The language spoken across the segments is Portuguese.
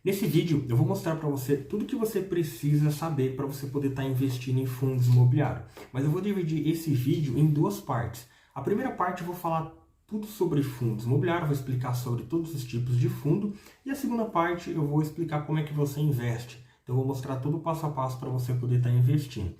Nesse vídeo eu vou mostrar para você tudo que você precisa saber para você poder estar investindo em fundos imobiliários. Mas eu vou dividir esse vídeo em duas partes. A primeira parte eu vou falar tudo sobre fundos imobiliários, vou explicar sobre todos os tipos de fundo. E a segunda parte eu vou explicar como é que você investe. Então eu vou mostrar tudo passo a passo para você poder estar investindo.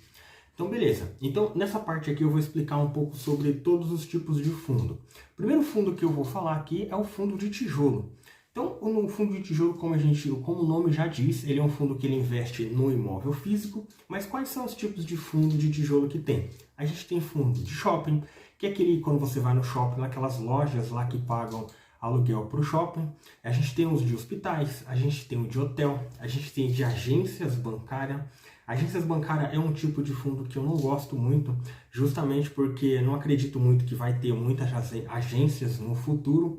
Então beleza, então nessa parte aqui eu vou explicar um pouco sobre todos os tipos de fundo. O primeiro fundo que eu vou falar aqui é o fundo de tijolo. Então, o fundo de tijolo, como o nome já diz, ele é um fundo que ele investe no imóvel físico. Mas quais são os tipos de fundo de tijolo que tem? A gente tem fundo de shopping, que é aquele quando você vai no shopping, naquelas lojas lá que pagam aluguel para o shopping. A gente tem os de hospitais, a gente tem o de hotel, a gente tem de agências bancárias. Agências bancárias é um tipo de fundo que eu não gosto muito, justamente porque não acredito muito que vai ter muitas agências no futuro.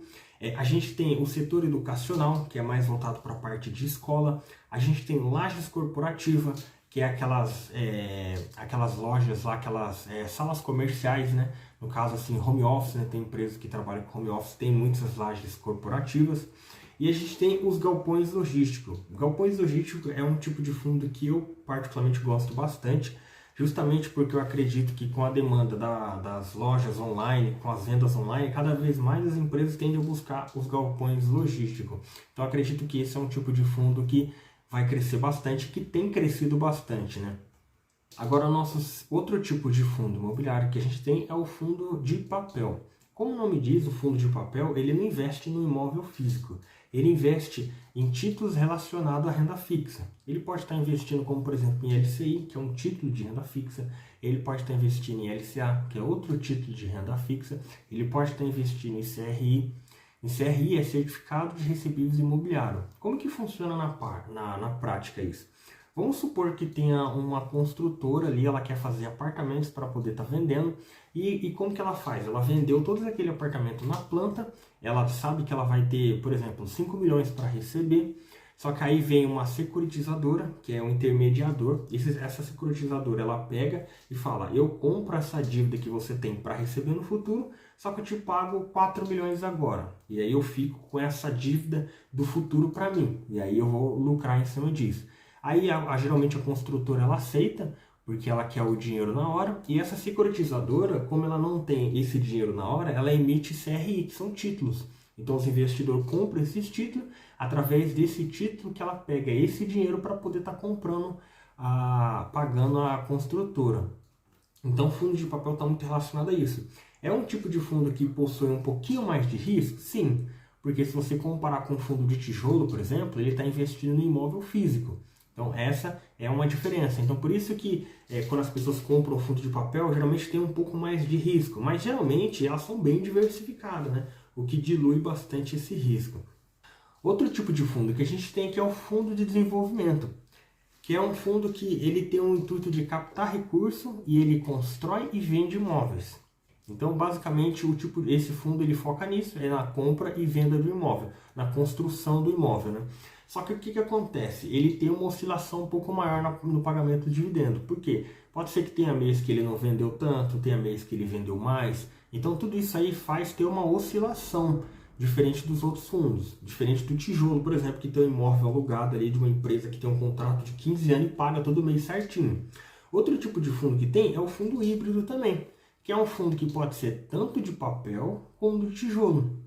A gente tem o setor educacional, que é mais voltado para a parte de escola. A gente tem lajes corporativas, que é aquelas lojas lá, salas comerciais, né? No caso, assim, home office, né? Tem empresas que trabalham com home office, tem muitas lajes corporativas. E a gente tem os galpões logísticos. O galpões logísticos é um tipo de fundo que eu particularmente gosto bastante, justamente porque eu acredito que com a demanda das lojas online, com as vendas online, cada vez mais as empresas tendem a buscar os galpões logísticos. Então eu acredito que esse é um tipo de fundo que vai crescer bastante, que tem crescido bastante, né? Agora, outro tipo de fundo imobiliário que a gente tem é o fundo de papel. Como o nome diz, o fundo de papel, ele não investe no imóvel físico. Ele investe em títulos relacionados à renda fixa. Ele pode estar investindo, como por exemplo, em LCI, que é um título de renda fixa. Ele pode estar investindo em LCA, que é outro título de renda fixa. Ele pode estar investindo em CRI. Em CRI é Certificado de Recebíveis Imobiliários. Como que funciona na prática isso? Vamos supor que tenha uma construtora ali, ela quer fazer apartamentos para poder estar vendendo. E como que ela faz? Ela vendeu todos aquele apartamento na planta, ela sabe que ela vai ter, por exemplo, 5 milhões para receber, só que aí vem uma securitizadora, que é um intermediador. Essa securitizadora, ela pega e fala, eu compro essa dívida que você tem para receber no futuro, só que eu te pago 4 milhões agora. E aí eu fico com essa dívida do futuro para mim, e aí eu vou lucrar em cima disso. Aí geralmente a construtora ela aceita, porque ela quer o dinheiro na hora, e essa securitizadora, como ela não tem esse dinheiro na hora, ela emite CRI, que são títulos. Então os investidores compram esses títulos, através desse título que ela pega esse dinheiro para poder estar comprando, pagando a construtora. Então o fundo de papel está muito relacionado a isso. É um tipo de fundo que possui um pouquinho mais de risco? Sim, porque se você comparar com o fundo de tijolo, por exemplo, ele está investindo no imóvel físico. Então essa é uma diferença. Então por isso que quando as pessoas compram o fundo de papel, geralmente tem um pouco mais de risco. Mas geralmente elas são bem diversificadas, né? O que dilui bastante esse risco. Outro tipo de fundo que a gente tem aqui é o fundo de desenvolvimento, que é um fundo que ele tem o intuito de captar recurso e ele constrói e vende imóveis. Então, basicamente, esse fundo ele foca nisso, é na compra e venda do imóvel, na construção do imóvel, né? Só que o que acontece? Ele tem uma oscilação um pouco maior no pagamento de dividendo. Por quê? Pode ser que tenha mês que ele não vendeu tanto, tenha mês que ele vendeu mais. Então, tudo isso aí faz ter uma oscilação, diferente dos outros fundos. Diferente do tijolo, por exemplo, que tem um imóvel alugado ali de uma empresa que tem um contrato de 15 anos e paga todo mês certinho. Outro tipo de fundo que tem é o fundo híbrido também, que é um fundo que pode ser tanto de papel como de tijolo.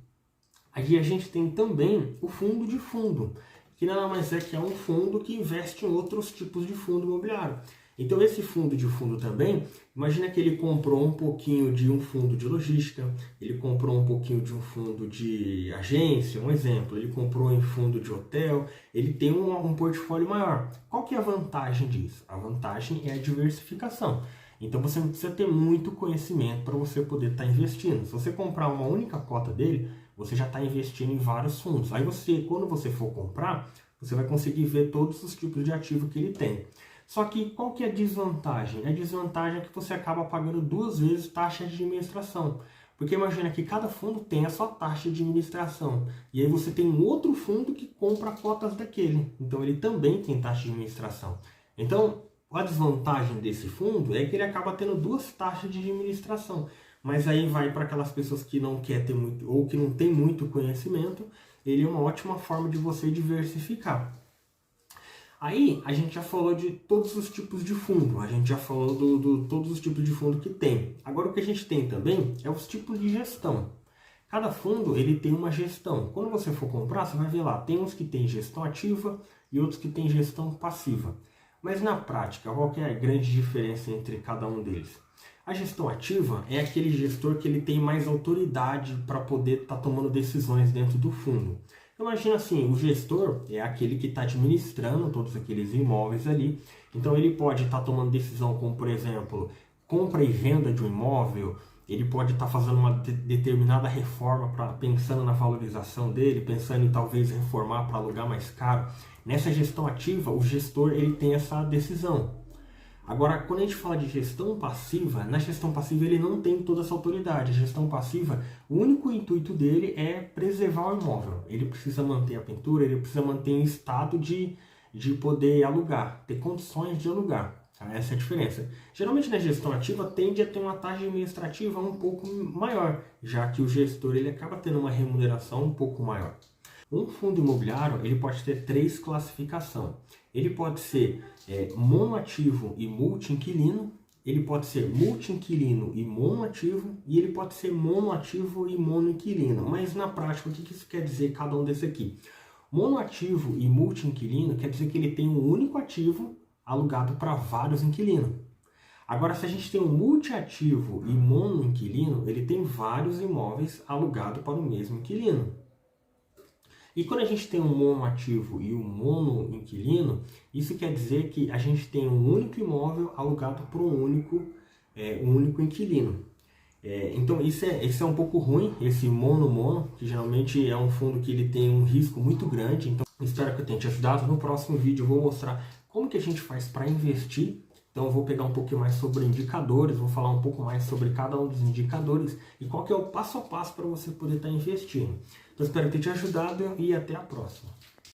Aí a gente tem também o fundo de fundo, que nada mais é que é um fundo que investe em outros tipos de fundo imobiliário. Então esse fundo de fundo também, imagina que ele comprou um pouquinho de um fundo de logística, ele comprou um pouquinho de um fundo de agência, um exemplo, ele comprou um fundo de hotel, ele tem um portfólio maior. Qual que é a vantagem disso? A vantagem é a diversificação. Então você não precisa ter muito conhecimento para você poder estar investindo. Se você comprar uma única cota dele, você já está investindo em vários fundos. Aí quando você for comprar, você vai conseguir ver todos os tipos de ativo que ele tem. Só que qual que é a desvantagem? A desvantagem é que você acaba pagando 2 vezes taxa de administração. Porque imagina que cada fundo tem a sua taxa de administração. E aí você tem um outro fundo que compra cotas daquele. Então ele também tem taxa de administração. Então a desvantagem desse fundo é que ele acaba tendo 2 taxas de administração. Mas aí vai para aquelas pessoas que não quer ter muito ou que não tem muito conhecimento, ele é uma ótima forma de você diversificar. Aí a gente já falou de todos os tipos de fundo, a gente já falou do todos os tipos de fundo que tem. Agora o que a gente tem também é os tipos de gestão. Cada fundo ele tem uma gestão. Quando você for comprar, você vai ver lá, tem uns que tem gestão ativa e outros que tem gestão passiva. Mas na prática, qual que é a grande diferença entre cada um deles? A gestão ativa é aquele gestor que ele tem mais autoridade para poder estar tomando decisões dentro do fundo. Imagina assim, o gestor é aquele que está administrando todos aqueles imóveis ali, então ele pode estar tomando decisão como, por exemplo, compra e venda de um imóvel, ele pode estar fazendo uma determinada reforma pensando na valorização dele, pensando em talvez reformar para alugar mais caro. Nessa gestão ativa, o gestor ele tem essa decisão. Agora, quando a gente fala de gestão passiva, na gestão passiva ele não tem toda essa autoridade. A gestão passiva, o único intuito dele é preservar o imóvel. Ele precisa manter a pintura, ele precisa manter em estado de poder alugar, ter condições de alugar. Essa é a diferença. Geralmente na gestão ativa tende a ter uma taxa administrativa um pouco maior, já que o gestor ele acaba tendo uma remuneração um pouco maior. Um fundo imobiliário ele pode ter 3 classificações. Ele pode ser monoativo e multi-inquilino, ele pode ser multi-inquilino e monoativo, e ele pode ser monoativo e mono-inquilino. Mas na prática, o que isso quer dizer cada um desse aqui? Monoativo e multi-inquilino quer dizer que ele tem um único ativo alugado para vários inquilinos. Agora, se a gente tem um multiativo e mono-inquilino, ele tem vários imóveis alugados para o mesmo inquilino. E quando a gente tem um monoativo e um mono-inquilino, isso quer dizer que a gente tem um único imóvel alugado por um único inquilino. Então isso é um pouco ruim, esse mono-mono, que geralmente é um fundo que ele tem um risco muito grande. Então espero que eu tenha te ajudado. No próximo vídeo eu vou mostrar como que a gente faz para investir. Então eu vou pegar um pouquinho mais sobre indicadores, vou falar um pouco mais sobre cada um dos indicadores e qual que é o passo a passo para você poder estar investindo. Então espero ter te ajudado e até a próxima.